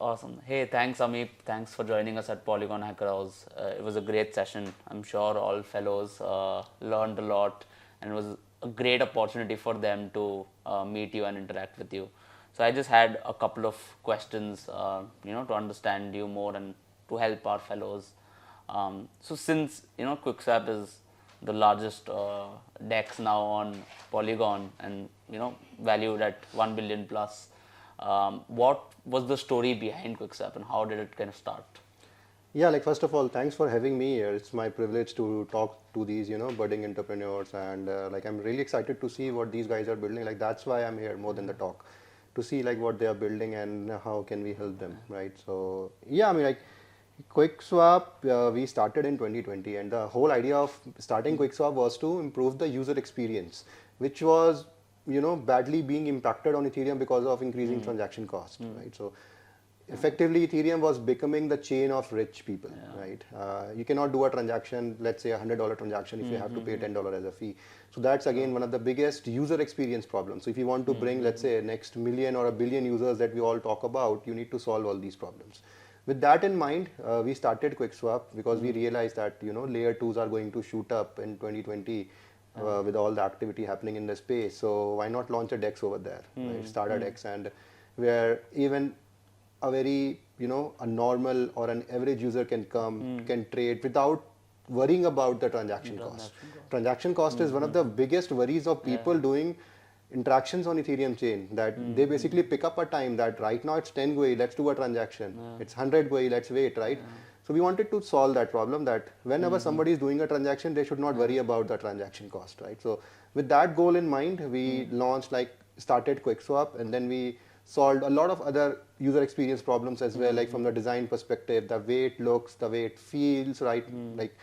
Awesome. Hey, thanks, Sameep. Thanks for joining us at Polygon Hacker House. It was a great session. I'm sure all fellows learned a lot, and it was a great opportunity for them to meet you and interact with you. So I just had a couple of questions, to understand you more and to help our fellows. So since QuickSwap is the largest DEX now on Polygon, and valued at 1 billion plus. What was the story behind QuickSwap and how did it kind of start? Yeah, like first of all, thanks for having me here. It's my privilege to talk to these, budding entrepreneurs, and like I'm really excited to see what these guys are building. Like that's why I'm here more than the talk, to see like what they are building and how can we help them, right? So yeah, I mean like QuickSwap, we started in 2020, and the whole idea of starting QuickSwap was to improve the user experience, which was badly being impacted on Ethereum because of increasing transaction cost, right? So effectively Ethereum was becoming the chain of rich people, right? You cannot do a transaction, let's say $100 transaction, if you have to pay $10 as a fee. So that's again one of the biggest user experience problems. So if you want to bring, let's say, next million or a billion users that we all talk about, you need to solve all these problems. With that in mind, we started QuickSwap because we realized that layer 2s are going to shoot up in 2020 with all the activity happening in the space. So why not launch a DEX over there? Right? Start a DEX, and where even a very a normal or an average user can come, can trade without worrying about the transaction cost. Transaction cost is one of the biggest worries of people doing interactions on Ethereum chain, that they basically pick up a time that right now it's 10 GUI, let's do a transaction. It's 100 GUI, let's wait, right? So we wanted to solve that problem, that whenever somebody is doing a transaction, they should not worry about the transaction cost, right? So with that goal in mind, we launched, started QuickSwap, and then we solved a lot of other user experience problems as well, like from the design perspective, the way it looks, the way it feels, right? Like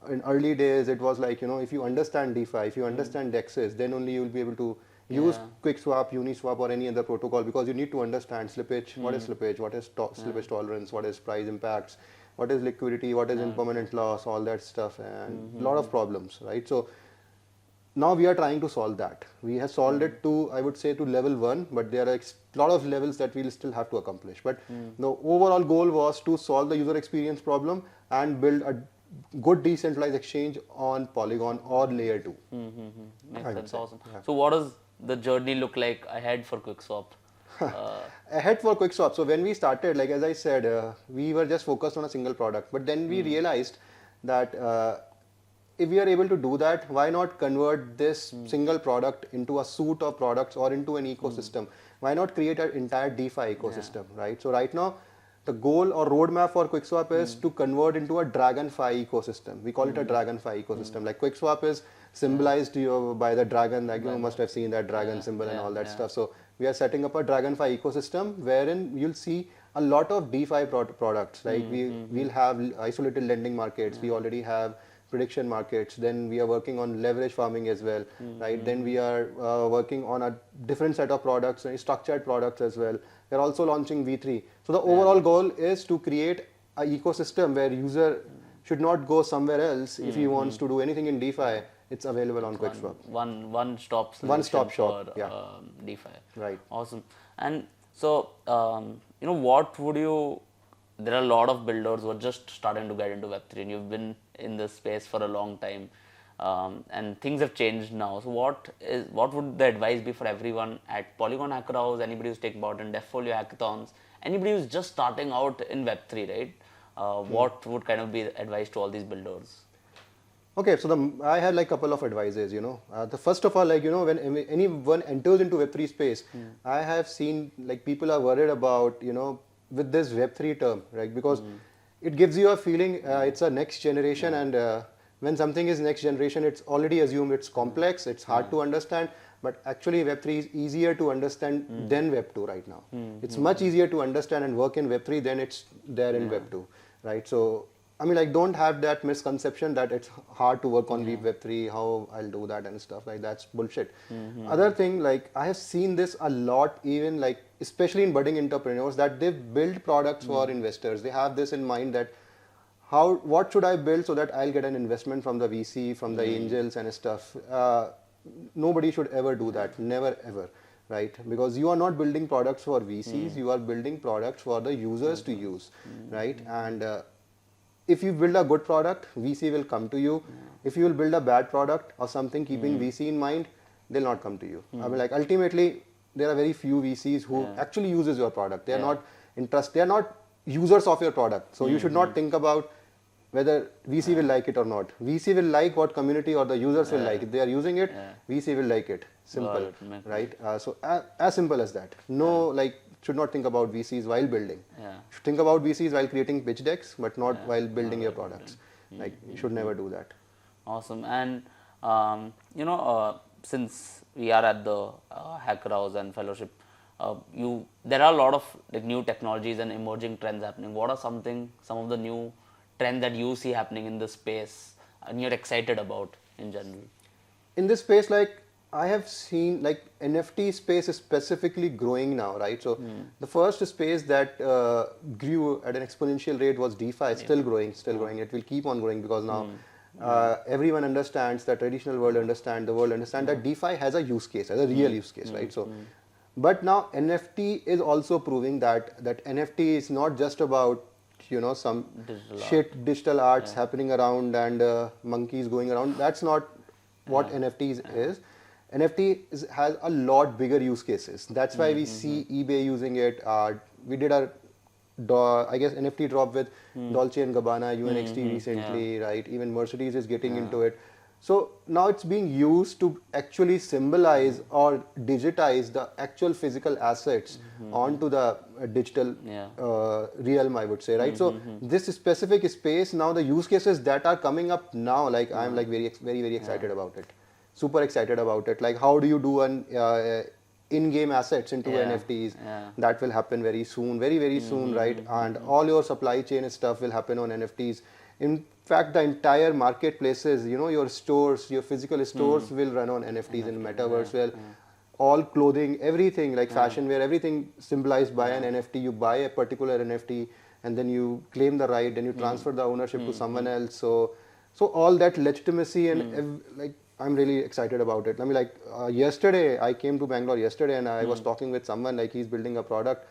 in early days, it was like, if you understand DeFi, if you understand DEXs, then only you'll be able to use QuickSwap, Uniswap, or any other protocol, because you need to understand slippage, what is slippage, what is slippage tolerance, what is price impacts, what is liquidity, what is impermanent loss, all that stuff, and a lot of problems, right? So now we are trying to solve that. We have solved it to, I would say, to level 1, but there are a lot of levels that we'll still have to accomplish. But the overall goal was to solve the user experience problem and build a good decentralized exchange on Polygon or layer 2. Makes sense. Awesome. Yeah. So what does the journey look like ahead for QuickSwap? Ahead for QuickSwap. So when we started, like as I said, we were just focused on a single product. But then we realized that if we are able to do that, why not convert this single product into a suite of products or into an ecosystem? Why not create an entire DeFi ecosystem, right? So right now, the goal or roadmap for QuickSwap is to convert into a DragonFi ecosystem. We call it a DragonFi ecosystem. Like QuickSwap is symbolized by the dragon, like you must have seen that dragon symbol and all that stuff. So we are setting up a DragonFi ecosystem wherein you'll see a lot of DeFi products. Like we'll have isolated lending markets. We already have prediction markets. Then we are working on leverage farming as well, right? Then we are working on a different set of products, structured products as well. We're also launching V3. So the overall goal is to create an ecosystem where user should not go somewhere else if he wants to do anything in DeFi. It's available on QuickSwap. One-stop solution One-stop shop for DeFi. Right. Awesome. And so, what would you? There are a lot of builders who are just starting to get into Web3, and you've been in this space for a long time, and things have changed now. So what would the advice be for everyone at Polygon Hacker House, anybody who's taking part in DevFolio hackathons, anybody who's just starting out in Web3, right? What would kind of be the advice to all these builders? Okay, so I had like a couple of advices, The first of all, when anyone enters into Web3 space, I have seen like people are worried about, with this Web3 term, right? Because it gives you a feeling it's a next generation, and when something is next generation, it's already assumed it's complex, it's hard to understand, but actually Web3 is easier to understand than Web2 right now. It's much easier to understand and work in Web3 than it's there in Web2, right? So I mean, like, don't have that misconception that it's hard to work on Web3, how I'll do that and stuff. Like, that's bullshit. Other thing, like, I have seen this a lot, even like, especially in budding entrepreneurs, that they build products for investors. They have this in mind that what should I build so that I'll get an investment from the VC, from the angels and stuff. Nobody should ever do that. Never, ever. right? Because you are not building products for VCs, you are building products for the users to use, right? And if you build a good product, VC will come to you. If you will build a bad product or something keeping VC in mind, they'll not come to you. I mean, like ultimately, there are very few VCs who actually uses your product. They are not they are not users of your product. So you should not think about whether VC will like it or not. VC will like what community or the users will like. If they are using it, VC will like it. Simple, right? So as simple as that. No, like should not think about VCs while building. Should think about VCs while creating pitch decks, but not while building your products. Like you should never do that. Awesome. And since we are at the Hacker House and Fellowship, there are a lot of like new technologies and emerging trends happening. What are some of the new trends that you see happening in this space and you're excited about in general? In this space, like I have seen, like NFT space is specifically growing now, right? So the first space that grew at an exponential rate was DeFi. Still growing. It will keep on growing because now everyone understands, the traditional world understands, the world understands that DeFi has a use case, has a real use case, right? So, but now NFT is also proving that NFT is not just about some digital arts happening around and monkeys going around. That's not what NFTs is. NFT has a lot bigger use cases. That's why we see eBay using it. We did our I guess NFT drop with Dolce and Gabbana, UNXT recently, right? Even Mercedes is getting into it. So now it's being used to actually symbolize or digitize the actual physical assets onto the digital realm, I would say, right? So this specific space, now the use cases that are coming up now, like I'm like very, very excited about it. Super excited about it. Like how do you do an in-game assets into NFTs? That will happen very soon, very soon, right? And all your supply chain stuff will happen on NFTs. In fact, the entire marketplaces, your stores, your physical stores will run on NFTs in metaverse. Well, all clothing, everything like fashion wear, everything symbolized by an NFT. You buy a particular NFT and then you claim the right, and you transfer the ownership to someone else. So all that legitimacy and like I'm really excited about it. I mean, like yesterday, I came to Bangalore yesterday and I was talking with someone, like he's building a product,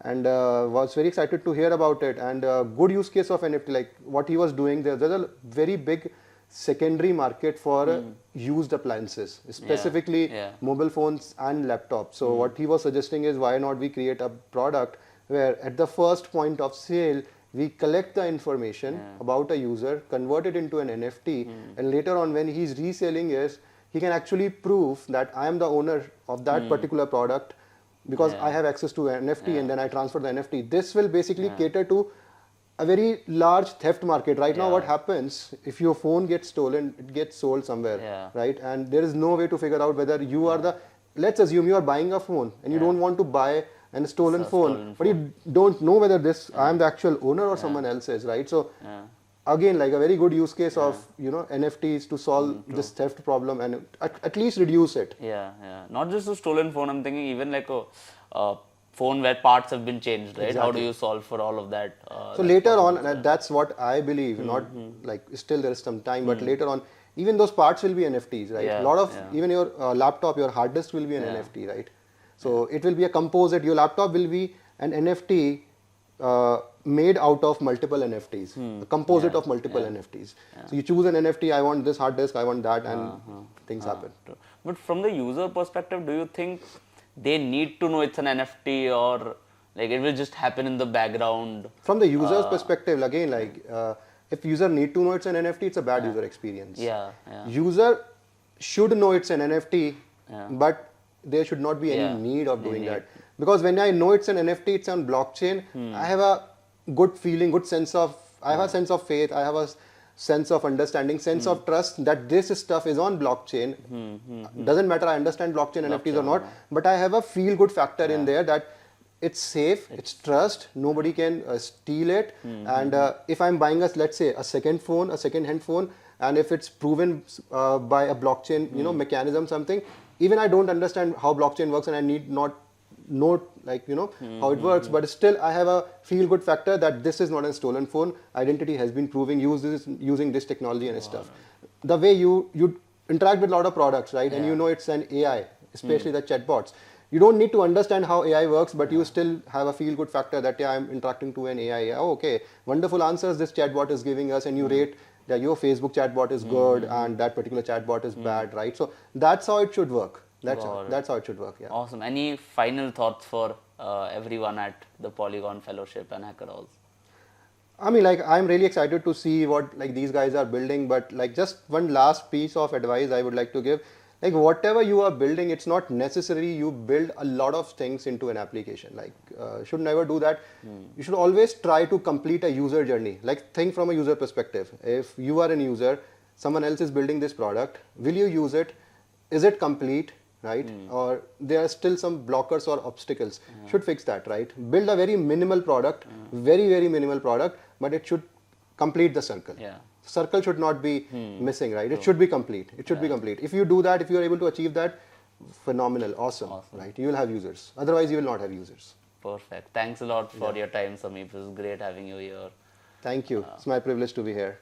and was very excited to hear about it. And good use case of NFT, like what he was doing there. There's a very big secondary market for used appliances, specifically mobile phones and laptops. So what he was suggesting is, why not we create a product where at the first point of sale, we collect the information about a user, convert it into an NFT, and later on when he's reselling it, he can actually prove that I am the owner of that particular product because I have access to an NFT and then I transfer the NFT. This will basically cater to a very large theft market. Right now what happens, if your phone gets stolen, it gets sold somewhere, right? And there is no way to figure out whether you are let's assume you are buying a phone and you don't want to buy a stolen phone, but you don't know whether I am the actual owner or someone else is, right? So again, like a very good use case of NFTs to solve this theft problem and at least reduce it. Not just a stolen phone, I'm thinking even like a phone where parts have been changed, right? How do you solve for all of that? So later on, that's what I believe, not like still there is some time, but later on, even those parts will be NFTs, right? A lot of, even your laptop, your hard disk will be an NFT, right? So it will be a composite, your laptop will be an NFT made out of multiple NFTs, a composite of multiple NFTs. So you choose an NFT, I want this hard disk, I want that, and things happen. But from the user perspective, do you think they need to know it's an NFT, or like it will just happen in the background? From the user's perspective, again, like if user need to know it's an NFT, it's a bad user experience. User should know it's an NFT, but there should not be any need of doing that. Because when I know it's an NFT, it's on blockchain, I have a good feeling, I have a sense of faith, I have a sense of understanding, sense of trust that this stuff is on blockchain. Doesn't matter I understand blockchain NFTs or not, but I have a feel good factor in there that it's safe, it's trust, nobody can steal it. And if I'm buying let's say a second hand phone, and if it's proven by a blockchain mechanism, something, even I don't understand how blockchain works and I need not know like how it works, but still I have a feel good factor that this is not a stolen phone, identity has been proven using this technology and stuff. The way you interact with a lot of products, right? And it's an AI, especially the chatbots, You don't need to understand how AI works, but you still have a feel good factor that yeah, I'm interacting to an AI. Oh, okay, wonderful answers this chatbot is giving us, and you rate that your Facebook chatbot is good and that particular chatbot is bad, right? So that's how it should work. Got it. That's how it should work. Yeah. Awesome. Any final thoughts for everyone at the Polygon Fellowship and Hacker Halls? I mean, like, I'm really excited to see what like these guys are building. But like, just one last piece of advice I would like to give: like, whatever you are building, it's not necessary you build a lot of things into an application. Like, should never do that. You should always try to complete a user journey. Like, think from a user perspective. If you are an user, someone else is building this product. Will you use it? Is it complete? Right? Or there are still some blockers or obstacles. Should fix that, right? Build a very minimal product, very minimal product, but it should complete the circle. Yeah. Circle should not be missing, right? It should be complete. It should be complete. If you do that, if you are able to achieve that, phenomenal, awesome, right? You will have users. Otherwise, you will not have users. Perfect. Thanks a lot for your time, Sameep. It was great having you here. Thank you. It's my privilege to be here.